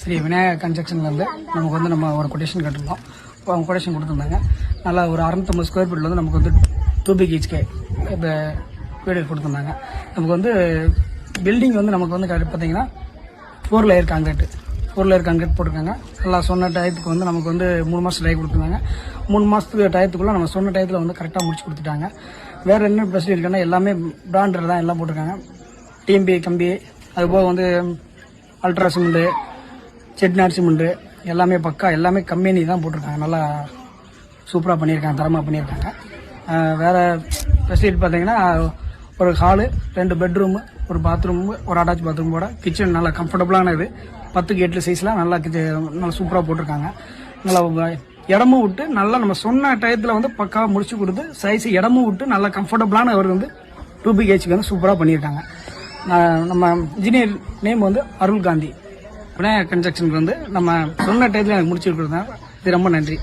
ஸ்ரீ விநாயகா கன்ஸ்ட்ரக்ஷன்லேருந்து நமக்கு வந்து நம்ம ஒரு கொட்டேஷன் கட்டிருந்தோம். இப்போ அவங்க கொட்டேஷன் கொடுத்துருந்தாங்க. நல்லா ஒரு 650 ஸ்கொயர் ஃபீட்டில் வந்து நமக்கு வந்து 2 BHK இப்போ வீடு கொடுத்துருந்தாங்க. நமக்கு வந்து பில்டிங் வந்து நமக்கு வந்து பார்த்தீங்கன்னா 4 லேயர் காங்கிரீட் போட்டிருக்காங்க. நல்லா சொன்ன டயத்துக்கு வந்து நமக்கு வந்து 3 மாதம் டைம் கொடுத்துருந்தாங்க. 3 மாதத்துக்கு டயத்துக்குள்ளே நம்ம சொன்ன டயத்தில் வந்து கரெக்டாக முடிச்சு கொடுத்துட்டாங்க. வேறு என்ன ஃபெசிலிட்டி இருக்குன்னா எல்லாமே பிராண்டட் தான் எல்லாம் போட்டிருக்காங்க. டிஎம்பி கம்பி, அதுபோக வந்து அல்ட்ரா சிமெண்ட்டு, செட்நாட் சிமெண்ட்டு எல்லாமே பக்கா, எல்லாமே கம்பெனி தான் போட்டிருக்காங்க. நல்லா சூப்பராக பண்ணியிருக்காங்க, தரமாக பண்ணியிருக்காங்க. வேறு ஃபெசிலிட்டி பார்த்தீங்கன்னா ஒரு ஹாலு, 2 பெட்ரூமு, ஒரு பாத்ரூம், ஒரு அட்டாச் பாத்ரூமோட கிச்சன் நல்லா கம்ஃபர்டபுளான இது. 10க்கு 8 சைஸ்லாம் நல்லா நல்லா சூப்பராக போட்டிருக்காங்க. நல்லா இடமும் விட்டு நல்லா நம்ம சொன்ன டயத்தில் வந்து பக்காவாக முடிச்சு கொடுத்து சைஸ் இடமும் விட்டு நல்லா கம்ஃபர்டபுளான அவர் வந்து 2 BHK வந்து சூப்பராக பண்ணியிருக்காங்க. நம்ம இன்ஜினியர் நேம் வந்து அருள் காந்தி. விநாயகா கன்ஸ்ட்ரக்ஷனுக்கு வந்து நம்ம சொன்ன டயத்தில் எனக்கு முடிச்சு கொடுத்தாங்க. இது ரொம்ப நன்றி.